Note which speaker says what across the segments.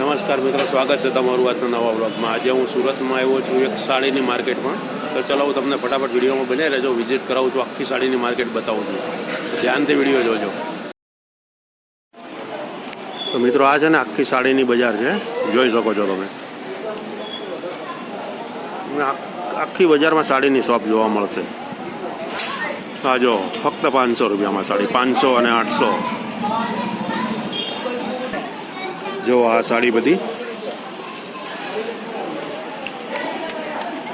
Speaker 1: નમસ્કાર મિત્રો, સ્વાગત છે તમારું આજના નવા વ્લોગમાં। આજે હું સુરતમાં આવ્યો છું એક સાડીની માર્કેટમાં। તો ચલો હું તમને ફટાફટ વિડીયોમાં બને રહેજો, વિઝિટ કરાવું છું, આખી સાડીની માર્કેટ બતાવું છું, ધ્યાનથી વિડીયો જોજો। તો મિત્રો આ છે ને આખી સાડીની બજાર છે, જોઈ શકો છો તમે। આખી બજારમાં સાડીની શોપ જોવા મળશે। હા જો ફક્ત 500 રૂપિયામાં સાડી, 500 અને 800। જો આ સાડી બધી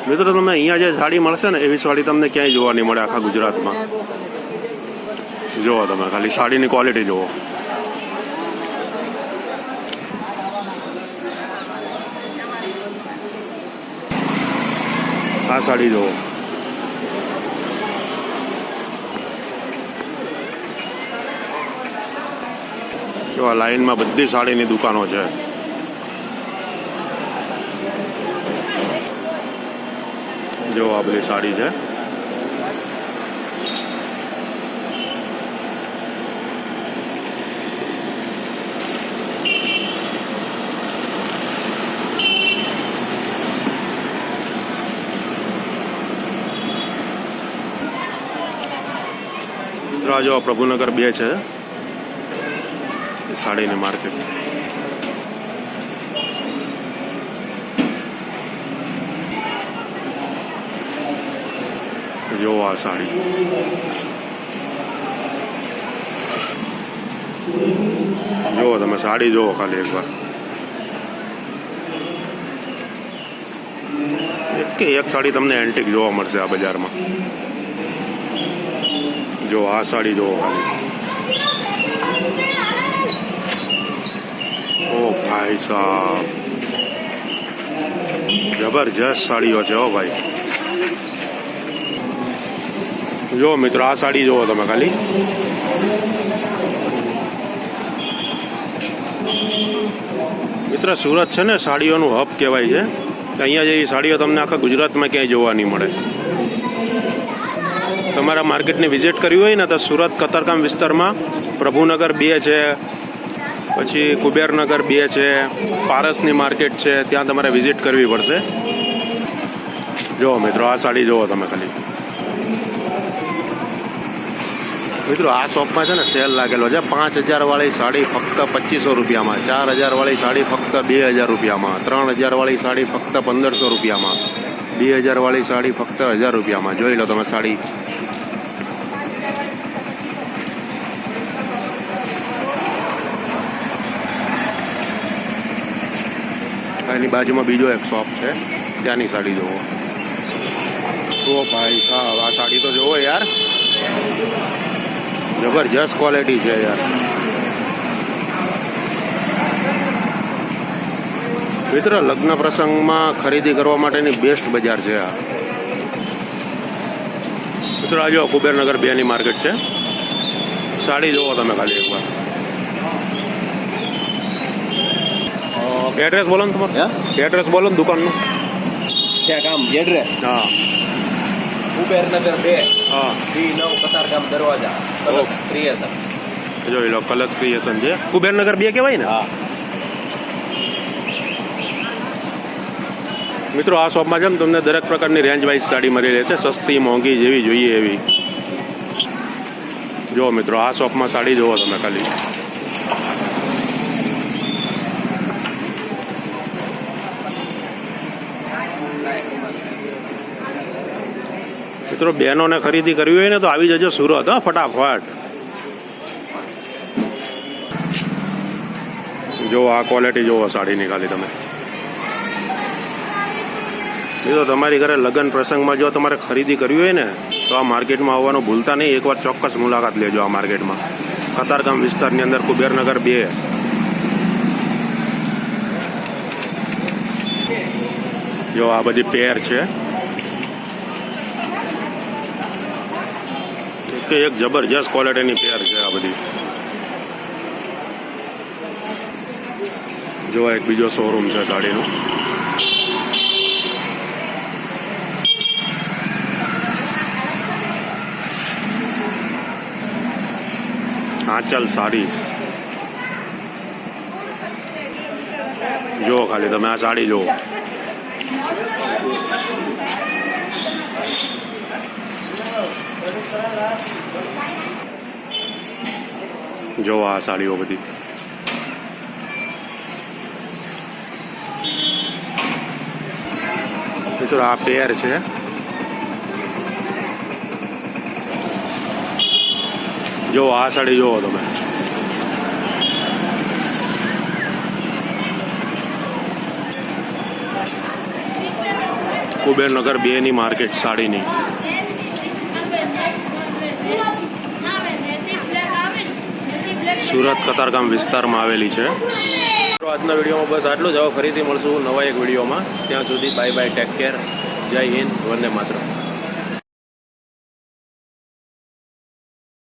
Speaker 1: મિત્રો તમને અહીંયા જે સાડી મળશે ને એવી સાડી તમને ક્યાંય જોવા નહીં મળે આખા ગુજરાતમાં। જુઓ તમે ખાલી સાડીની ક્વોલિટી જુઓ। આ સાડી જુઓ, જો આ લાઈનમાં બધી સાડીની દુકાનો છે। જો આ બધી સાડી છે। આ જો પ્રભુનગર 2 છે સાડીની માર્કેટ। જો આ સાડી, જુઓ તમે સાડી જુઓ ખાલી એકવાર, એક સાડી તમને એન્ટિક જોવા મળશે આ બજારમાં। જો આ સાડી જુઓ ખાલી, ઓ ભાઈ સાહેબ જબરજસ્ત સાડીઓ છે। ઓ ભાઈ જો મિત્રો આ સાડી જુઓ તમે ખાલી, મિત્ર સુરત છે ને સાડીઓનું હબ કહેવાય છે। અહીંયા જેવી સાડીઓ તમને આખા ગુજરાતમાં ક્યાંય જોવા નહીં મળે। તમારા માર્કેટની વિઝિટ કરવી હોય ને તો સુરત કતારગામ વિસ્તારમાં પ્રભુનગર 2 છે, પછી કુબેરનગર 2 છે, પારસની માર્કેટ છે, ત્યાં તમારે વિઝિટ કરવી પડશે। જુઓ મિત્રો આ સાડી જુઓ તમે ખાલી। મિત્રો આ શોપમાં છે ને સેલ લાગેલો છે। 5000 વાળી સાડી ફક્ત 2500 રૂપિયામાં, 4000 વાળી સાડી ફક્ત 2000 રૂપિયામાં, 3000 વાળી સાડી ફક્ત 1500 રૂપિયામાં, 2000 વાળી સાડી ફક્ત 1000 રૂપિયામાં। જોઈ લો તમે સાડી। એની બાજુમાં બીજો એક શોપ છે, ત્યાંની સાડી જુઓ। તો ભાઈ સાહેબ આ સાડી તો જુઓ યાર, જબરજસ્ત ક્વોલિટી છે યાર। મિત્ર લગ્ન પ્રસંગમાં ખરીદી કરવા માટેની બેસ્ટ બજાર છે આ। મિત્રો આ જો કુબેરનગર 2 ની માર્કેટ છે। સાડી જુઓ તમે ખાલી એકવાર। એડ્રેસ બોલો ને તમારું, એડ્રેસ બોલો ને દુકાનનું,
Speaker 2: ક્યાં ગામ એડ્રેસ?
Speaker 1: હા
Speaker 2: કુબેરનગર 2,
Speaker 1: હા
Speaker 2: B9 કતારગામ દરવાજા, કલશ ક્રિએશન।
Speaker 1: જોઈ લો કલશ ક્રિએશન છે, કુબેરનગર 2 કહેવાય ને?
Speaker 2: હા
Speaker 1: મિત્રો આ શોપમાં છે ને તમને દરેક પ્રકારની રેન્જ વાઇઝ સાડી મળી રહે છે, સસ્તી મોંઘી જેવી જોઈએ એવી। જો મિત્રો આ શોપમાં સાડી જુઓ તમે ખાલી। મિત્રો બહેનોને ખરીદી કરવી હોય ને તો આવી જજો સુરત, હા ફટાફટ। જો આ ક્વોલિટી જુઓ સાડીની ખાલી તમે। મિત્રો તમારી ઘરે લગ્ન પ્રસંગમાં જો તમારે ખરીદી કરવી હોય ને તો આ માર્કેટમાં આવવાનું ભૂલતા નહીં, એકવાર ચોક્કસ મુલાકાત લેજો આ માર્કેટમાં, કતારગામ વિસ્તારની અંદર કુબેરનગર 2। જો આ બધી પેર છે, એક જબરજસ્ત ક્વોલિટીની પેર છે આ બધી। જો એક બીજો શોરૂમ છે સાડીનો। આંચલ સાડીઝ। જુઓ ખાલી તમે આ સાડી જુઓ. જો આ સાડીઓ બધી. મિત્રો આ પેર છે. જો આ સાડી જુઓ તમે. કુબેરનગર 2 ની માર્કેટ સાડીની. સુરત કતારગામ વિસ્તારમાં આવેલી છે. આજના વિડીયોમાં બસ આટલું જ. હવે ફરીથી મળશું નવા એક વિડીયોમાં. ત્યાં સુધી બાય બાય, ટેક કેર, જય હિન્દ, વંદે માતરમ.